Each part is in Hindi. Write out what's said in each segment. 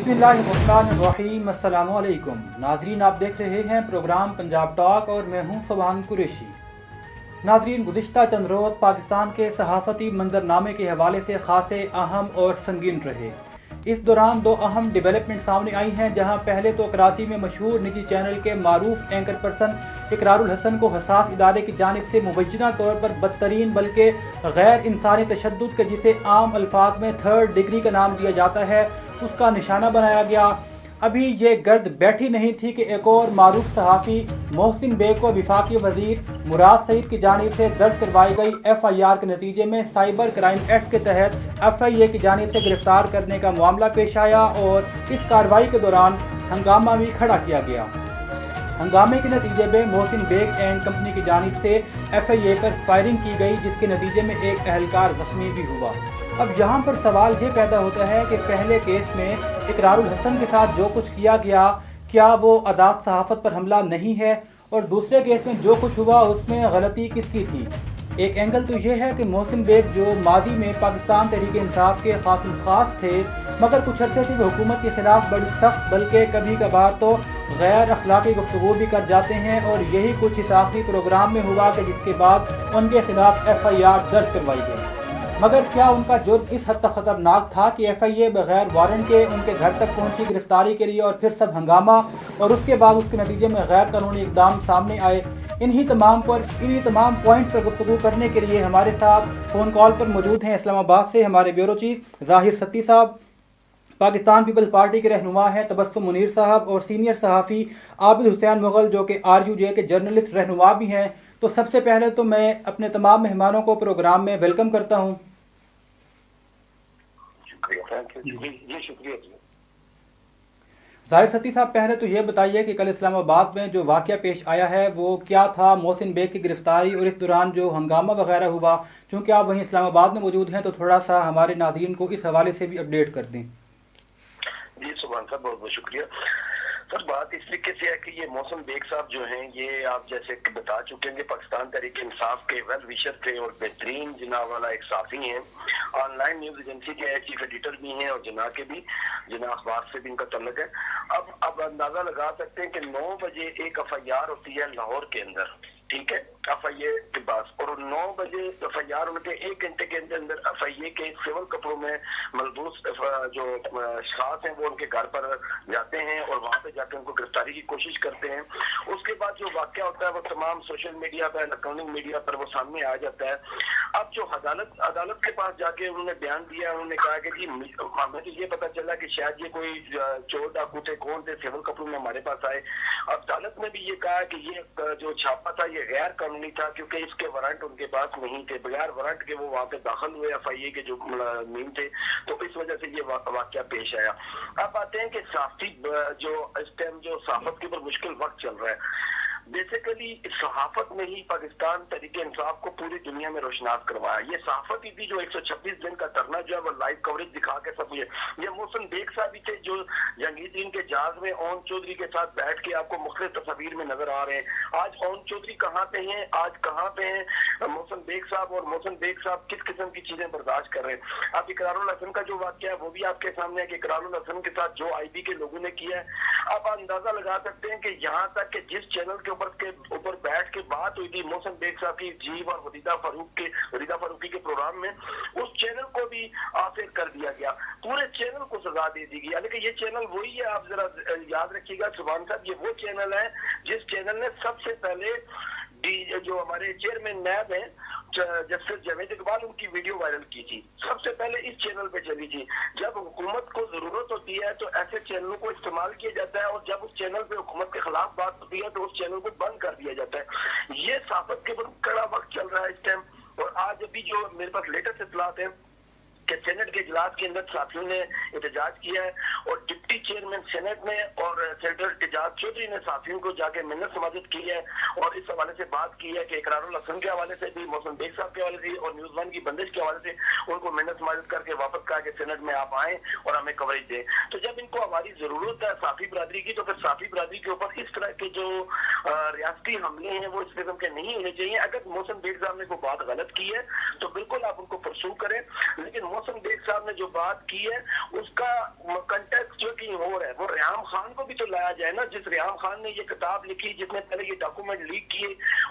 बिस्मिल्लाहिर्रहमानिर्रहीम। अस्सलामुअलैकुम नाजरीन, आप देख रहे हैं प्रोग्राम पंजाब टॉक और मैं हूं सुभान कुरैशी। नाजरीन, गुज़िश्ता चंद रोज़ पाकिस्तान के सहाफ़ती मंजरनामे के हवाले से ख़ासे अहम और संगीन रहे। इस दौरान दो अहम डेवलपमेंट सामने आई हैं, जहां पहले तो कराची में मशहूर निजी चैनल के मारूफ एंकर पर्सन इकरारुल हसन को हसास इदारे की जानिब से मुबैना तौर पर बदतरीन बल्कि गैर इंसानी तशद्दुद के जिसे आम अल्फाज में थर्ड डिग्री का नाम दिया जाता है उसका निशाना बनाया गया। अभी ये गर्द बैठी नहीं थी कि एक और मारूफ सहाफ़ी मोहसिन बेग को वफाकी वज़ीर मुराद सईद की जानिब से दर्ज करवाई गई FIR के नतीजे में साइबर क्राइम एक्ट के तहत FIA की जानिब से गिरफ्तार करने का मामला पेश आया और इस कार्रवाई के दौरान हंगामा भी खड़ा किया गया। हंगामे के नतीजे में मोहसिन बेग एंड कंपनी की जानिब से FIA पर फायरिंग की गई, जिसके नतीजे में एक अहलकार ज़ख्मी भी हुआ। अब यहाँ पर सवाल ये पैदा होता है कि पहले केस में इकरारुल हसन के साथ जो कुछ किया गया, क्या वो आज़ाद सहाफ़त पर हमला नहीं है, और दूसरे केस में जो कुछ हुआ उसमें गलती किसकी थी। एक एंगल तो ये है कि मोहसिन बेग जो माजी में पाकिस्तान तहरीक इंसाफ के खासिम खास थे, मगर कुछ अरसे से वो हुकूमत के ख़िलाफ़ बड़ी सख्त बल्कि कभी कभार तो गैर अखलाकी गुफ्तगू भी कर जाते हैं, और यही कुछ इस आखिरी प्रोग्राम में हुआ कि जिसके बाद उनके खिलाफ FIR दर्ज करवाई गई। मगर क्या उनका जुर्म इस हद तक ख़तरनाक था कि FIA बगैर वारंट के उनके घर तक पहुंची गिरफ्तारी के लिए, और फिर सब हंगामा और उसके बाद उसके नतीजे में गैर कानूनी इकदाम सामने आए। इन्हीं तमाम पॉइंट्स पर गुफ्तगू करने के लिए हमारे साथ फ़ोन कॉल पर मौजूद हैं इस्लामाबाद से हमारे ब्यूरो चीफ ज़ाहिर सत्ती साहब, पाकिस्तान पीपल्स पार्टी के रहनुमा हैं तबस्सुम मुनीर साहब, और सीनियर सहाफ़ी आबिद हुसैन मुग़ल जो कि RUJ के जर्नलिस्ट रहनुमा भी हैं। तो सबसे पहले तो मैं अपने तमाम मेहमानों को प्रोग्राम में वेलकम करता हूँ। शुक्रिया। ज़ाहिर सत्ती साहब, पहले तो ये बताइए कि कल इस्लामाबाद में जो वाक़या पेश आया है वो क्या था, मोहसिन बेग की गिरफ्तारी और इस दौरान जो हंगामा वगैरह हुआ। क्योंकि आप वहीं इस्लामाबाद में मौजूद हैं तो थोड़ा सा हमारे नाज़रीन को इस हवाले से भी अपडेट कर दें। जी सुभान साहब, बहुत बहुत शुक्रिया। सर, बात इस तरीके से है कि ये मोहसिन बेग साहब जो हैं, ये आप जैसे बता चुके हैं कि पाकिस्तान तहरीक इंसाफ के वेल विशर थे और बेहतरीन जनाब वाला एक साथी हैं। ऑनलाइन न्यूज एजेंसी के चीफ एडिटर भी हैं और जना के भी, जना अखबार से भी इनका तल्लुक है। अब अंदाजा लगा सकते हैं कि 9 बजे एक FIR होती है लाहौर के अंदर, ठीक है, FIA के पास, और 9 बजे FIR उनके 1 घंटे के अंदर FIA के सिविल कपड़ों में मलबूस जो खास हैं वो उनके घर पर जाते हैं और वहां पे जाकर उनको गिरफ्तारी की कोशिश करते हैं। उसके बाद जो वाकया होता है वो तमाम सोशल मीडिया पर, इलेक्ट्रॉनिक मीडिया पर वो सामने आ जाता है। अब जो अदालत के पास जाके उन्होंने बयान दिया, उन्होंने कहा कि जी हमें तो ये पता चला कि शायद ये कोई चोर डाकू थे, कौन थे, सिविल कपड़ों में हमारे पास आए। अदालत ने भी ये कहा कि ये जो छापा था ये गैर कानूनी था, क्योंकि इसके वारंट उनके पास नहीं थे, बगैर वारंट के वो वहां पे दाखिल हुए FIA के जो मीम थे, तो इस वजह से ये वाकया पेश आया। अब आते हैं कि साफी जो इस टाइम जो सहाफत के ऊपर मुश्किल वक्त चल रहा है, बेसिकली सहाफत में ही पाकिस्तान तहरीक इंसाफ को पूरी दुनिया में रोशनास करवाया। ये सहाफत ही थी जो 126 दिन का धरना जो है वो लाइव कवरेज दिखा के सब ये मोहसिन बेग साहब भी थे जो जहांगीर के जहाज में ओन चौधरी के साथ बैठ के आपको मुख्तलिफ तस्वीर में नजर आ रहे हैं। आज ओन चौधरी कहाँ पे हैं, आज कहाँ पे हैं मोहसिन बेग साहब, और मोहसिन बेग साहब किस किस्म की चीजें बर्दाश्त कर रहे हैं। अब इकरारुल हसन का जो वाकया है वो भी आपके सामने है कि इकरारुल हसन के साथ जो IB के लोगों ने किया है। अब अंदाजा लगा सकते हैं कि यहाँ तक कि जिस चैनल के ऊपर बैठ के बात हुई थी मोहसिन बेग साहब की जीव और वरीदा फारूकी के प्रोग्राम में, उस चैनल को भी आफिर कर दिया गया, पूरे चैनल को सजा दे दी गई। लेकिन ये चैनल वही है, आप जरा याद रखिएगा सुभान साहब, ये वो चैनल है जिस चैनल ने सबसे पहले जो हमारे चेयरमैन नैब है जस्टिस जावेद इकबाल, उनकी वीडियो वायरल की थी, सबसे पहले इस चैनल पे चली थी। जब हुकूमत को जरूरत होती है तो ऐसे चैनलों को इस्तेमाल किया जाता है, और जब उस चैनल पे हुकूमत के खिलाफ बात होती है तो उस चैनल को बंद कर दिया जाता है। ये सहाफत के ऊपर कड़ा वक्त चल रहा है इस टाइम। और आज अभी जो मेरे पास लेटेस्ट इत्तलात है कि सेनेट के इजलास के अंदर साथियों ने एहतजाज किया है, और डिप्टी चेयरमैन सेनेट ने और सेनेटर एजाज चौधरी ने साथियों को जाके मिन्नत समाजत की है, और इस हवाले से बात की है कि इकरारुल हसन के हवाले से भी, मोहसिन बेग साहब के हवाले से और न्यूज़ वन की बंदिश के हवाले से उनको मिन्नत समाजत करके वापस कहा कि सेनेट में आप आए और हमें कवरेज दें। तो जब इनको हमारी जरूरत है साफी बरादरी की, तो फिर साफी बरादरी के ऊपर इस तरह के जो रियासती हमले हैं वो इस किस्म के नहीं होने चाहिए। अगर मोहसिन बेग साहब ने कोई बात गलत की है तो बिल्कुल आप उनको परसू करें, लेकिन मोहसिन बेग साहब ने जो बात की है उसका कंटेक्स्ट जो कहीं और है, वो रेहाम खान को भी तो लाया जाए ना। जिस रेहाम खान ने ये किताब लिखी, जिसने पहले ये डॉक्यूमेंट लीक किए,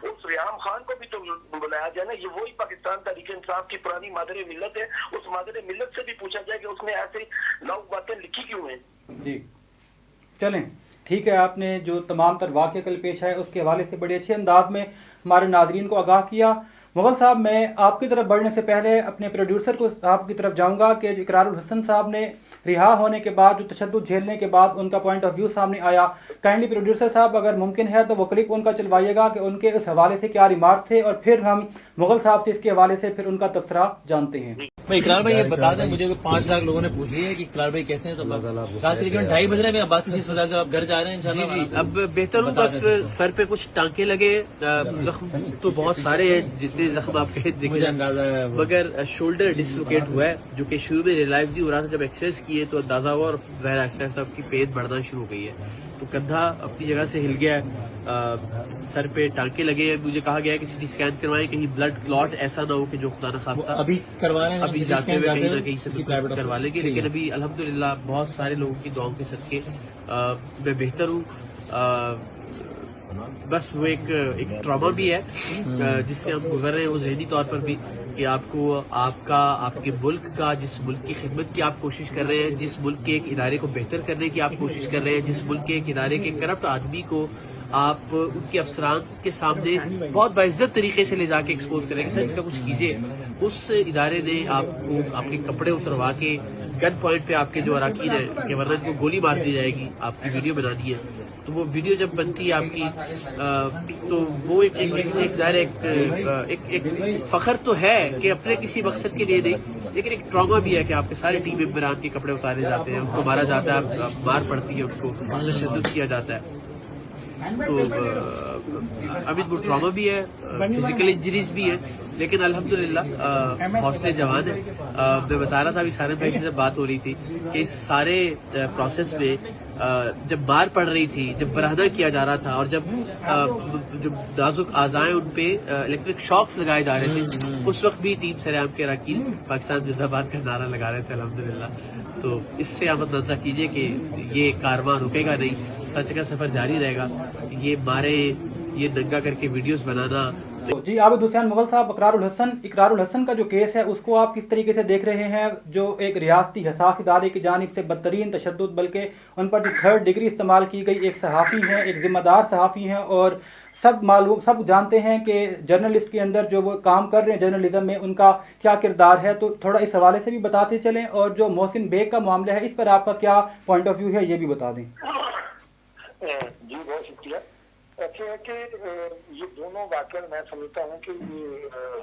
उस रेहाम खान को भी तो बुलाया जाए ना। ये वही पाकिस्तान तहरीक इंसाफ की पुरानी मादर मिल्लत है, उस मादर मिल्लत से भी पूछा जाए कि उसने ऐसी नौ बातें लिखी क्यों हैं। जी चलें, ठीक है, आपने जो तमाम तर वाक़या कल पेश है उसके हवाले से बड़े अच्छे अंदाज में हमारे नाजरीन को आगाह किया। मुग़ल साहब, मैं आपकी तरफ बढ़ने से पहले अपने प्रोड्यूसर को साहब की तरफ जाऊंगा कि इकरारुल हसन साहब ने रिहा होने के बाद, जो तशद्दुद झेलने के बाद उनका पॉइंट ऑफ व्यू सामने आया, काइंडली प्रोड्यूसर साहब अगर मुमकिन है तो वो क्लिप उनका चलवाइएगा कि उनके इस हवाले से क्या रिमार्क थे, और फिर हम मुग़ल साहब से इसके हवाले से फिर उनका तबसरा जानते हैं। मैं इकरार भाई ये बता दें मुझे, 5 लाख लोगों ने पूछ लिया है कि इकरार भाई कैसे हैं, तो रात तकरीबन 2:30 बज रहे हैं, बात किसी अस्पताल से आप घर जा रहे हैं इंशाल्लाह। जी अब बेहतर हूँ, बस सर पे कुछ टांके लगे, जख्म तो बहुत सारे हैं, जितने जख्म आपके दिख रहे हैं, मगर शोल्डर डिसलोकेट हुआ है, जो कि शुरू में रियलाइज नहीं हो रहा था, जब एक्सरसाइज किए तो अंदाजा हुआ, और ज़ाहिर एक्सरसाइज उसकी पेट बढ़ना शुरू हो गई है, तो कंधा अपनी जगह से हिल गया है, सर पे टांके लगे हैं। मुझे कहा गया है कि सीटी स्कैन करवाएं, कहीं ब्लड क्लॉट ऐसा ना हो कि जो खुदा न खास्ता अभी करवा रहे हैं, अभी जाते हुए कहीं ना कहीं से करवा लेंगे, लेकिन अभी अल्हम्दुलिल्लाह बहुत सारे लोगों की दुआओं के सदके मैं बेहतर हूँ। बस वो एक ट्रॉमा भी है जिससे हम गुजर रहे हैं, वो जहनी तौर पर भी, कि आपको आपके मुल्क का, जिस मुल्क की खिदमत की आप कोशिश कर रहे हैं, जिस मुल्क के एक इदारे को बेहतर करने की आप कोशिश कर रहे हैं, जिस मुल्क के एक इदारे के करप्ट आदमी को आप उनके अफसरान के सामने बहुत बाइज्जत तरीके से ले जाके एक्सपोज करेंगे, सर इसका कुछ कीजिए, उस इदारे ने आपको आपके कपड़े उतरवा के गन पॉइंट पे आपके जो अराकीन है कि वरना इनको गोली मार दी जाएगी, आपकी वीडियो बनानी है, तो वो वीडियो जब बनती है आपकी, तो वो एक फखर तो है कि अपने किसी मकसद के लिए नहीं, लेकिन एक ट्रॉमा भी है कि आपके सारे टीम मेंबरान के कपड़े उतारे जाते हैं, उनको मारा जाता है, मार पड़ती है, उनको तशद्दुद किया जाता है, तो अभी वो ट्रॉमा भी है, फिजिकल इंजरीज भी है, लेकिन अल्हम्दुलिल्लाह हौसले जवान है। मैं बता रहा था अभी सारे भाई से बात हो रही थी कि इस सारे प्रोसेस में जब मार पड़ रही थी, जब बराहना किया जा रहा था, और जब नाजुक आज़ाएं उन पे इलेक्ट्रिक शॉक्स लगाए जा रहे थे, उस वक्त भी टीम सरेआम के अरकान पाकिस्तान जिंदाबाद का नारा लगा रहे थे अल्हम्दुलिल्लाह। तो इससे आप अंदाजा कीजिए कि ये कारवां रुकेगा नहीं, सच का सफर जारी रहेगा। ये मारे, ये दंगा करके वीडियोस बनाना। तो जी आबिद हुसैन मुग़ल साहब, इकरारुल हसन का जो केस है उसको आप किस तरीके से देख रहे हैं, जो एक रियासती हसास इदारे की जानिब से बदतरीन तशद्दुद, बल्कि उन पर जो 3rd डिग्री इस्तेमाल की गई, एक सहाफ़ी हैं, एक ज़िम्मेदार सहाफ़ी हैं, और सब जानते हैं कि जर्नलिस्ट के अंदर जो वो काम कर रहे हैं जर्नलिज्म में, उनका क्या किरदार है, तो थोड़ा इस हवाले से भी बताते चलें, और जो मोहसिन बेग का मामला है इस पर आपका क्या पॉइंट ऑफ व्यू है ये भी बता दें। जी बहुत शुक्रिया। ऐसे है कि ये दोनों वाक़या मैं समझता हूँ कि ये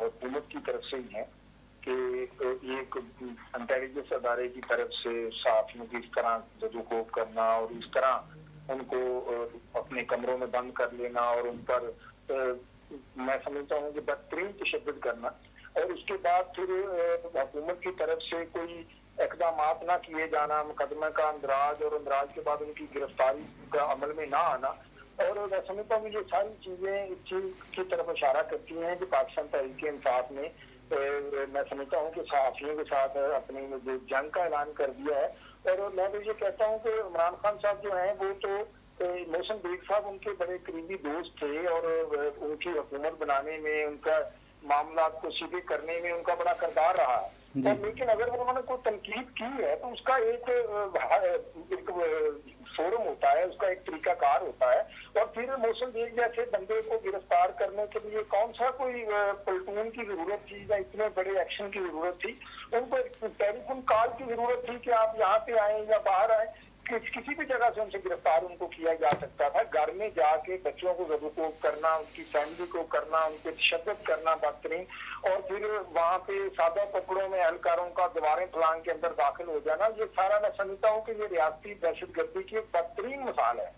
हुकूमत की तरफ से ही है कि एक इंटेलिजेंस अदारे की तरफ से सहाफ़ियों की इस तरह जदोकोब करना और इस तरह उनको अपने कमरों में बंद कर लेना और उन पर मैं समझता हूँ कि बदतरीन तशद्दुद करना, और उसके बाद फिर हुकूमत की तरफ से कोई इक़दामात ना किए जाना, मुकदमे का अंदराज, और अंदराज के बाद उनकी गिरफ्तारी का अमल में ना आना, और मैं समझता हूँ ये सारी चीजें इस चीज की तरफ इशारा करती हैं कि पाकिस्तान तहरीक इंसाफ ने मैं समझता हूँ कि सहाफ़ियों के साथ अपनी जो जंग का ऐलान कर दिया है। और मैं तो ये कहता हूँ कि इमरान खान साहब जो हैं वो तो मोहसिन बेग साहब उनके बड़े करीबी दोस्त थे, और उनकी हुकूमत बनाने में, उनका मामला को सीधे करने में उनका बड़ा किरदार रहा है। लेकिन अगर उन्होंने कोई तनकीद की है तो उसका एक फोरम होता है, उसका एक तरीकाकार होता है, और फिर मोहसिन बेग जैसे बंदे को गिरफ्तार करने के लिए कौन सा कोई प्लटून की जरूरत थी या इतने बड़े एक्शन की जरूरत थी? उनको टेलीफोन कॉल की जरूरत थी कि आप यहाँ पे आए या बाहर आए, किसी भी जगह से उनसे गिरफ्तार उनको किया जा सकता था। घर में जाके बच्चों को जबरदस्ती करना, उनकी फैमिली को करना, उनके तशद्दुद करना बदतरीन, और फिर वहाँ पे सादा कपड़ों में एहलकारों का दीवारें फलांग के अंदर दाखिल हो जाना, ये सारा मैं समझता हूँ कि ये रियासती दहशतगर्दी की एक बदतरीन मिसाल है।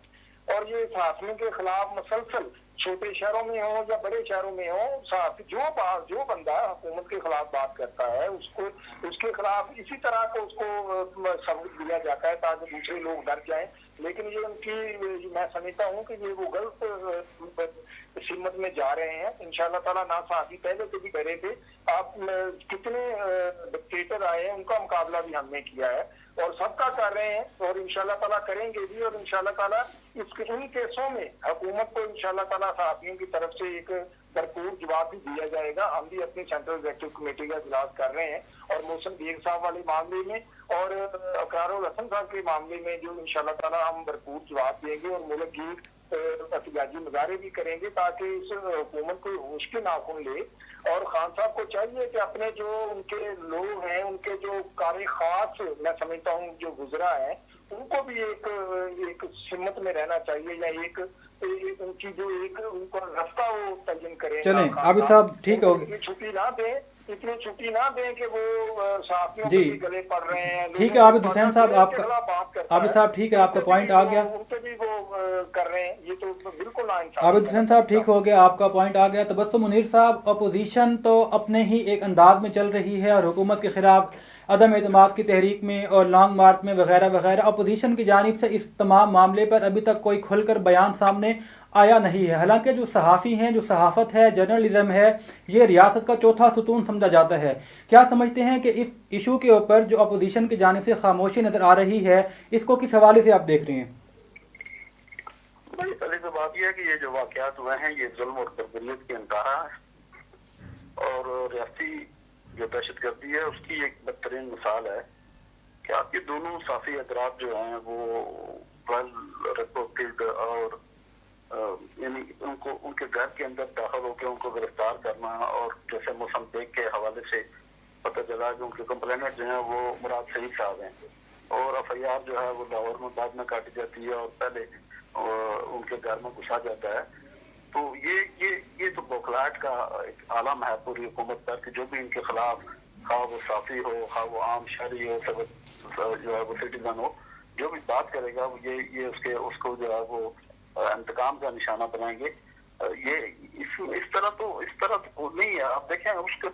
और ये सहाफ़ियों के खिलाफ मुसलसल, छोटे शहरों में हो या बड़े शहरों में हो, सहाफ़ी जो बंदा हुकूमत के खिलाफ बात करता है उसको, उसके खिलाफ इसी तरह को उसको सबक दिया जाता है ताकि दूसरे लोग डर जाएं। लेकिन ये उनकी, मैं समझता हूँ कि ये वो गलत सिमत में जा रहे हैं। इंशाल्लाह ताला ना साथी पहले से भी डरे थे, आप कितने डिक्टेटर आए हैं उनका मुकाबला भी हमने किया है और सबका कर रहे हैं और इंशाल्लाह ताला करेंगे भी। और इंशाल्लाह ताला इन केसों में हुकूमत को इंशाल्लाह ताला साथियों की तरफ से एक भरपूर जवाब भी दिया जाएगा। हम भी अपनी सेंट्रल एग्जीक्यूटिव कमेटी का इजलास कर रहे हैं और मोहसिन बेग साहब वाले मामले में और अकरारुल हसन साहब के मामले में जो इंशाल्लाह ताला हम भरपूर जवाब देंगे और मुल्क की एहतजाजी मुजाहरे भी करेंगे ताकि इस हुकूमत को होश के नाखून ले। और खान साहब को चाहिए कि अपने जो उनके लोग हैं, उनके जो कार्य खास मैं समझता हूँ जो गुजरा है, उनको भी एक सिमत में रहना चाहिए या एक उनकी जो एक उनको रास्ता वो तयन करें। चलें आबिद साहब ठीक हो गए, छुट्टी ना दें, इतनी छुट्टी ना दें कि वो साथियों जी के गले पड़ रहे हैं। ठीक है आबिद हुसैन साहब, आपका आबिद साहब ठीक है, आपका पॉइंट आ गया। उनसे भी वो कर रहे हैं, ये तो बिल्कुल ना। आबिद हुसैन साहब ठीक हो गया, आपका पॉइंट आ गया। तबस्सुम मुनीर साहब, अपोजिशन तो अपने ही एक अंदाज में चल रही है और हुकूमत के खिलाफ अदम एतमाद की तहरीक में और लॉन्ग मार्च में वगैरह वगैरह अपोजिशन की जानिब से इस तमाम मामले पर अभी तक कोई खुलकर बयान सामने आया नहीं है। हालांकि जो सहाफ़ी हैं, जो सहाफ़त है, जर्नलिज्म है, ये रियासत का चौथा सुतून समझा जाता है। क्या समझते हैं कि इस इशू के ऊपर जो अपोजिशन की जानिब से खामोशी नज़र आ रही है, इसको किस हवाले से आप देख रहे हैं? भाई पहले तो बात यह है कि ये जो वाक़यात हुए हैं ये जुल्म और बर्बरियत की इंतहा है और रियासती जो दहशतगर्दी है उसकी एक बदतरीन मिसाल है कि आपके दोनों साथी अदराब जो हैं वो वेल रिपोर्टेड और यानी उनको उनके घर के अंदर दाखिल होकर उनको गिरफ्तार करना और जैसे मौसम देख के हवाले से पता चला कि उनके कंप्लेनेंट जो हैं वो मुराद सईद साहब हैं और एफआईआर जो है वो लाहौर में बाद में काटी जाती है और पहले उनके घर में घुसा जाता है। तो ये तो बौखलाहट का एक आलम है पूरी हुकूमत पर कि जो भी इनके खिलाफ, खा वो साफी हो, खा वो आम शहरी हो, सब जो है वो सिटीजन हो, जो भी बात करेगा वो ये उसको जो है वो इंतकाम का निशाना बनाएंगे। ये इस तरह तो नहीं है। आप देखें उसके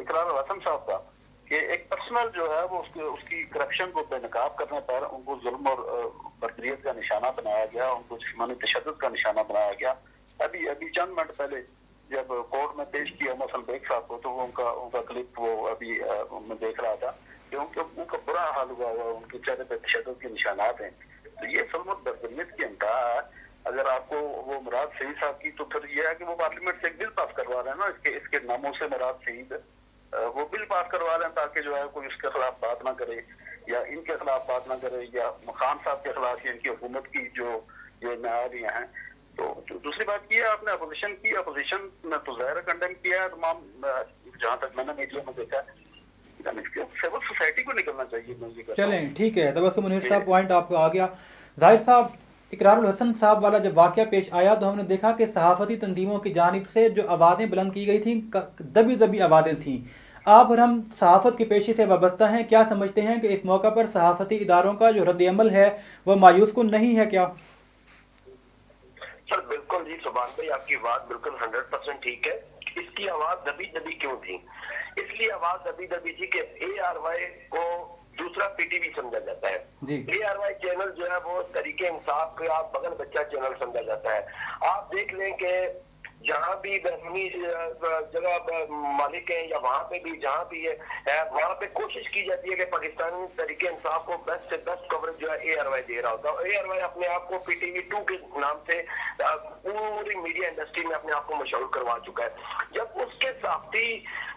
इकरारुल हसन साहब का कि एक पर्सनल जो है वो उसकी करप्शन को बेनकाब करने पर उनको जुल्म और बर्बरियत का निशाना बनाया गया, उनको जिस्मानी तशद्दुद का निशाना बनाया गया। अभी चंद मिनट पहले जब कोर्ट में पेश किया मोहसिन बेग साहब को तो उनका क्लिप वो अभी मैं देख रहा था कि उनका बुरा हाल हुआ उनके चेहरे पर तशद्दुद के निशानात हैं। तो ये जुल्म और बर्बरियत की इंतहा है। अगर आपको वो मुराद सईद साहब की तो फिर ये है कि वो पार्लियामेंट से एक बिल पास करवा रहे हैं ना इसके नामों से मुराद सईद वो बिल पास करवा रहे हैं ताकि जो है कोई उसके खिलाफ बात ना करे या इनके खिलाफ बात ना करे या खान साहब के खिलाफ या इनकी हुकूमत की जो ये नायारियां हैं। तो दूसरी बात की है आपने अपोजिशन ने तो ज़ाहिर कंडेम किया है तमाम, जहाँ तक मैंने मीडिया में देखा है सिविल सोसाइटी को निकलना चाहिए। चलें ठीक है, तबस्सुम मुनीर साहब पॉइंट आपको आ गया। ज़ाहिर साहब, इकरारुल हसन साहब वाला जब वाक़या पेश आया तो हमने देखा कि सहाफ़ती तंजीमों की जानिब से जो आवाज़ें बुलंद की गई थी दबी आवाज़ें थीं। आप और हम सहाफ़त के पेशे से वाबस्ता हैं, क्या समझते हैं कि इस मौका पर सहाफ़ती इदारों का जो रद्द-ए-अमल है वह मायूस कुन नहीं है क्या? सर बिल्कुल जी, सुभान भाई आपकी बात बिल्कुल 100% ठीक है। इसकी आवाज दबी क्यों थी? इसलिए आवाज दबी थी कि ARY को दूसरा PTV समझा जाता है। ARY चैनल जो है वो तरीके इंसाफ का बगल बच्चा चैनल समझा जाता है। आप देख लें कि जहाँ भी बैरूनी जगह मालिक हैं या वहाँ पे भी जहाँ भी है वहाँ पे कोशिश की जाती है कि पाकिस्तानी तरीके इंसाफ को बेस्ट से बेस्ट कवरेज जो है ARY दे रहा होता है। ARY अपने आप को PTV2 के नाम से पूरी मीडिया इंडस्ट्री में अपने आप को मशहूर करवा चुका है। जब उसके साथी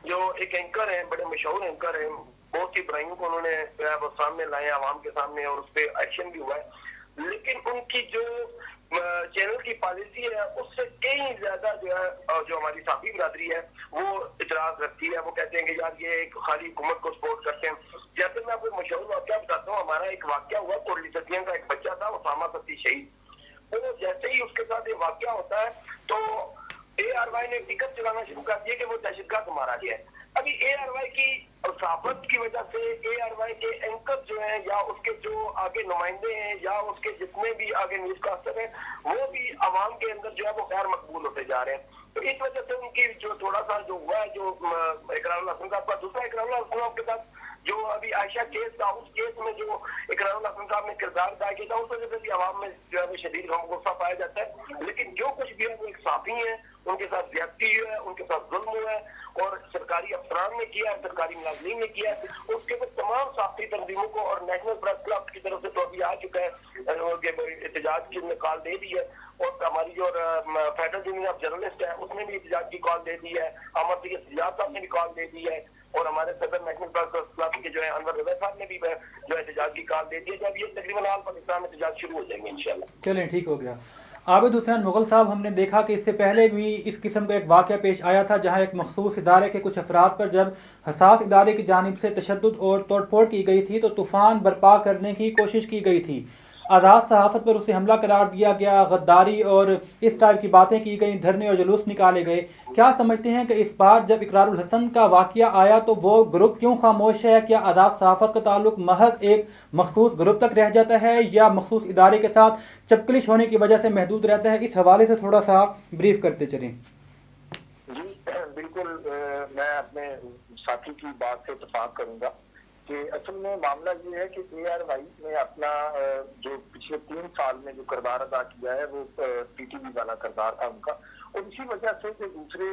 जो एक एंकर हैं, बड़े मशहूर एंकर हैं, बहुत सी बुराइयों को उन्होंने वो सामने लाए आवाम के सामने और उस पर एक्शन भी हुआ है, लेकिन उनकी जो चैनल की पॉलिसी है उससे कहीं ज्यादा जो है जो हमारी साथी बिरादरी है वो इतराज रखती है। वो कहते हैं कि यार ये एक खाली हुकूमत को सपोर्ट करते हैं। जैसे मैं आपको मशहूर वाक़या बताता हूँ, हमारा एक वाक़या हुआ कोटली सतिया का, एक बच्चा था उसामा सती शहीद, वो जैसे ही उसके साथ ये वाक़या होता है तो ARY ने टिकट चलाना शुरू कर दिया कि वो दहशतगर्द मारा गया है। अभी ARY की साफत की वजह से ARY के एंकर जो हैं या उसके जो आगे नुमाइंदे हैं या उसके जितने भी आगे न्यूज कास्टर हैं वो भी आवाम के अंदर जो है वो गैर मकबूल होते जा रहे हैं। तो इस वजह से उनकी जो थोड़ा सा जो हुआ है जो इकरारुल हसन साहब का, दूसरा इकरारुल हसन साहब के साथ जो अभी आयशा केस था, उस केस में जो इकरारुल हसन साहब ने किरदार अदा किया था, उस वजह से भी आवाम में जो है शदीद गम गुस्सा पाया जाता है। लेकिन जो कुछ भी है वो एक साफी है, उनके साथ ज्यादती हुआ है, उनके साथ जुल्म हुआ है और सरकारी अफसरान ने किया है, सरकारी मुलाजिमीन ने किया है। उसके बाद तमाम साथी तंजीमों को और नेशनल प्रेस क्लब की तरफ से तो अभी आ चुका है, एहतजाज की कॉल दे दी है और हमारी जो फेडरल यूनियन ऑफ जर्नलिस्ट है उसने भी एहतजाज की कॉल दे दी है, अहमद सैयद सिजाद साहब ने भी कॉल दे दी है और हमारे सदर नेशनल प्रेस क्लब के जो है अनवर रजा साहब ने भी जो एहतजाज की कॉल दे दी है। जब ये तकरीबन आल पाकिस्तान में एहतजाज शुरू हो जाएंगे इंशाल्लाह। चलें, ठीक हो गया। आबिद हुसैन मुगल साहब, हमने देखा कि इससे पहले भी इस किस्म का एक वाक़या पेश आया था जहां एक मखसूस इदारे के कुछ अफराद पर जब हसास इदारे की जानिब से तशद्दुद और तोड़फोड़ की गई थी तो तूफ़ान बर्पा करने की कोशिश की गई थी, आज़ाद सहाफ़त पर उसे हमला करार दिया गया, गद्दारी और इस टाइप की बातें की गई, धरने और जुलूस निकाले गए। क्या समझते हैं कि इस बार जब इकरारुल हसन का वाक़या आया तो वो ग्रुप क्यों खामोश है? क्या आज़ाद सहाफ़त का ताल्लुक महज एक मखसूस ग्रुप तक रह जाता है या मखसूस इदारे के साथ चपकलिश होने की वजह से महदूद रहता है? इस हवाले से थोड़ा सा ब्रीफ करते चलें। जी बिल्कुल, मैं अपने साथी की बात से इत्तेफाक करूंगा कि असल में मामला ये है कि ARY ने अपना जो पिछले 3 साल में जो किरदार अदा किया है वो PTV वाला किरदार था उनका, और इसी वजह से जो दूसरे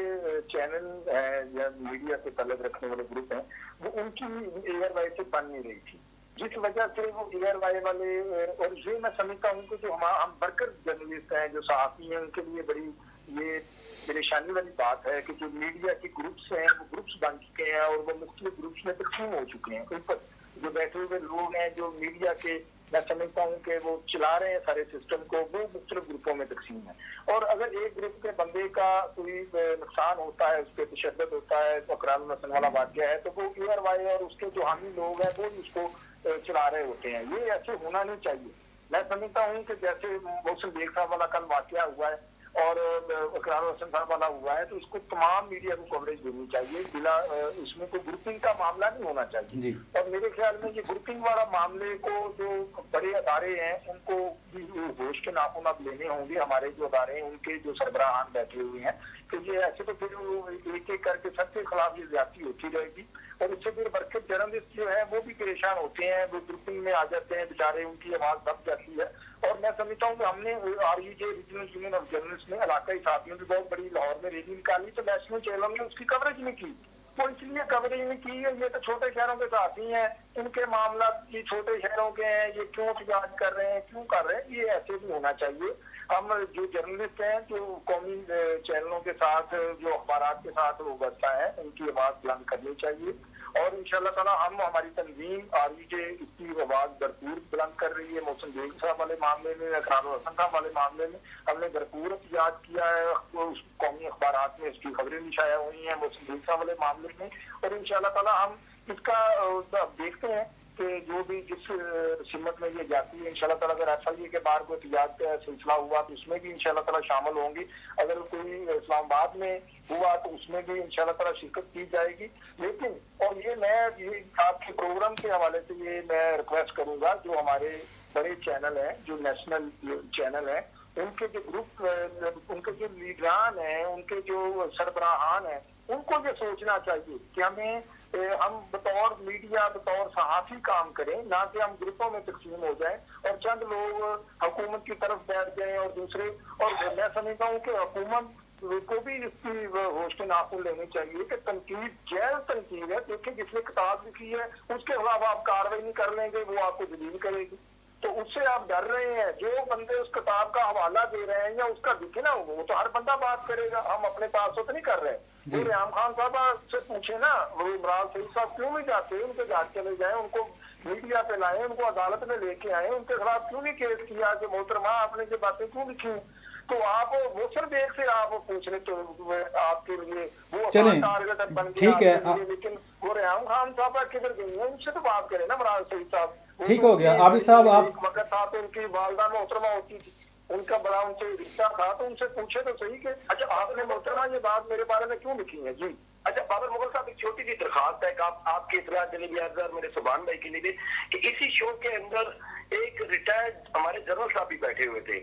चैनल हैं या मीडिया से तलब रखने वाले ग्रुप हैं वो उनकी ARY से बन नहीं रही थी, जिस वजह से वो ARY वाले, और ये मैं समझता हूँ कि जो हम वर्कर जर्नलिस्ट हैं, जो सहाफ़ी हैं, उनके लिए बड़ी ये परेशानी वाली बात है कि जो मीडिया के ग्रुप्स हैं वो ग्रुप्स बन चुके हैं और वो मुख्तलिफ ग्रुप्स में तकसीम हो चुके हैं। ऊपर जो बैठे हुए लोग हैं जो मीडिया के, मैं समझता हूँ कि वो चला रहे हैं सारे सिस्टम को, वो मुख्तलिफ ग्रुपों में तकसीम है। और अगर एक ग्रुप के बंदे का कोई नुकसान होता है, उस पर तशद्दुद होता है, इकरारुल हसन वाला वाक़या है, तो वो ARY और उसके जो हामी लोग हैं वो उसको चला रहे होते हैं। ये ऐसे होना नहीं चाहिए। मैं समझता हूँ कि जैसे मोहसिन बेग साहब वाला कल वाक़या हुआ है और इकरारुल हसन साहब वाला हुआ है, तो इसको तमाम मीडिया को कवरेज देनी चाहिए, बिला इसमें कोई ग्रुपिंग का मामला नहीं होना चाहिए। और मेरे ख्याल में ये ग्रुपिंग वाला मामले को जो बड़े अदारे हैं उनको भी होश के नाखून अब लेने होंगे। हमारे जो अदारे हैं उनके जो सरबराहान बैठे हुए हैं, तो ये ऐसे तो फिर एक एक करके सबके खिलाफ ये ज्यादती होती रहेगी और इससे फिर वर्कर जर्नलिस्ट जो है वो भी परेशान होते हैं, वो ग्रुपिंग में आ जाते हैं बेचारे, उनकी आवाज दब जाती है। और मैं समझता हूँ कि हमने RUJ regional union of journalist ने इलाकाई साथियों की बहुत बड़ी लाहौर में रैली निकाली, तो नेशनल चैनल ने उसकी कवरेज नहीं की। वो इसलिए कवरेज नहीं की है, ये तो छोटे शहरों के साथी हैं, इनके मामला ये छोटे शहरों के हैं, ये क्यों एहतजाज कर रहे हैं, क्यों कर रहे हैं, ये ऐसे भी होना चाहिए। हम जो जर्नलिस्ट हैं जो कौमी चैनलों के साथ, जो अखबार के साथ वो बचता है, उनकी आवाज बुलंद करनी चाहिए। और इंशाल्लाह ताला हम हमारी तंजीम RUJ इसकी आवाज भरपूर बुलंद कर रही है। मोहसिन बेग साहब वाले मामले में, इकरारुल हसन साहब वाले मामले में हमने भरपूर एहतजाज किया है, उस कौमी अखबार में इसकी खबरें भी शाया हुई हैं मोहसिन बेग साहब वाले मामले में। और इंशाल्लाह ताला हम इसका देखते हैं कि जो भी जिस सिमत में ये जाती है, इंशाल्लाह ताला अगर FIA के बाहर कोई एहतजाज का सिलसिला हुआ तो उसमें भी इंशाल्लाह ताला शामिल होंगे। अगर कोई इस्लामाबाद में हुआ तो उसमें भी इंशाल्लाह ताला शिरकत की जाएगी। लेकिन और ये मैं ये आपके प्रोग्राम के हवाले से ये मैं रिक्वेस्ट करूंगा, जो हमारे बड़े चैनल हैं, जो नेशनल चैनल हैं, उनके जो ग्रुप, उनके जो लीडरान हैं, उनके जो सरबराहान हैं, उनको ये सोचना चाहिए कि हम बतौर मीडिया, बतौर सहाफ़ी काम करें, ना कि हम ग्रुपों में तकसीम हो जाएं और चंद लोग हुकूमत की तरफ बैठ जाएं और दूसरे। और मैं समझता हूँ कि हुकूमत को भी इसकी होश के नाखून लेनी चाहिए कि तनकीद जैल तनकीद है। देखिए जिसने किताब लिखी है उसके खिलाफ आप कार्रवाई नहीं कर लेंगे, वो आपको जलील करेगी, तो उससे आप डर रहे हैं। जो बंदे उस किताब का हवाला दे रहे हैं या उसका दिखे ना, वो तो हर बंदा बात करेगा, हम अपने पास तो नहीं कर रहे। वो रियाम खान साहब से पूछे ना, वो इमरान सईद साहब क्यों नहीं जाते, उनके घर चले जाए, उनको मीडिया पे लाए, उनको अदालत में लेके आए, उनके खिलाफ क्यों नहीं केस किया कि मोहतरमा आपने ये बातें क्यों लिखी। तो आप मोहसिन बेग से आप पूछ रहे तो आपके लिए वो टारगेट बन गया, लेकिन वो रियाम खान साहब किधर गई है, उनसे तो बात करें ना इमरान सईद साहब। ठीक हो गया आबिद साहब, आप वक्त था तो उनकी वालदा मोहतरमा होती थी, उनका बड़ा उनसे रिश्ता था, तो उनसे पूछे तो सही के अच्छा आपने मोहतरमा ये बात मेरे बारे में क्यों लिखी है। जी अच्छा बाबर मुगल साहब, एक छोटी सी दरखास्त है कि आपकी इतला के लिए भी अर्ज, मेरे सुभान भाई के लिए भी, कि इसी शो के अंदर एक रिटायर्ड हमारे जनरल साहब भी बैठे हुए थे,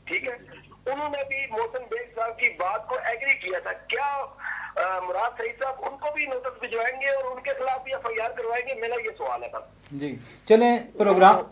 ठीक है, उन्होंने भी मोहसिन बेग साहब की बात को एग्री किया था। क्या मुराद सईद साहब उनको भी नोटिस भिजवाएंगे और उनके खिलाफ भी FIR करवाएंगे? करवाएंगे, मेरा ये सवाल है बस। जी चलें प्रोग्राम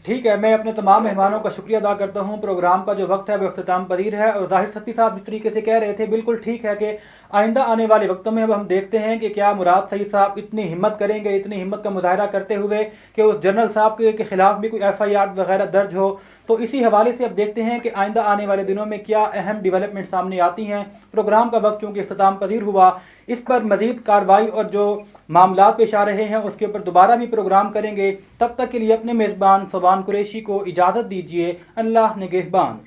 ठीक है। मैं अपने तमाम मेहमानों का शुक्रिया अदा करता हूं। प्रोग्राम का जो वक्त है वो अख्ताम पजीर है और ज़ाहिर सत्ती साहब जिस तरीके से कह रहे थे बिल्कुल ठीक है कि आइंदा आने वाले वक्तों में अब हम देखते हैं कि क्या मुराद सईद साहब इतनी हिम्मत करेंगे, इतनी हिम्मत का मुजाहरा करते हुए कि उस जनरल साहब के खिलाफ भी कोई FIR वगैरह दर्ज हो। तो इसी हवाले से अब देखते हैं कि आइंदा आने वाले दिनों में क्या अहम डेवलपमेंट सामने आती हैं। प्रोग्राम का वक्त चूँकि अख्ताम पजीर हुआ, इस पर मज़ीद कार्रवाई और जो मामला पेश आ रहे हैं उसके ऊपर दोबारा भी प्रोग्राम करेंगे। तब तक के लिए अपने मेज़बान सुभान कुरैशी को इजाज़त दीजिए। अल्लाह निगहबान।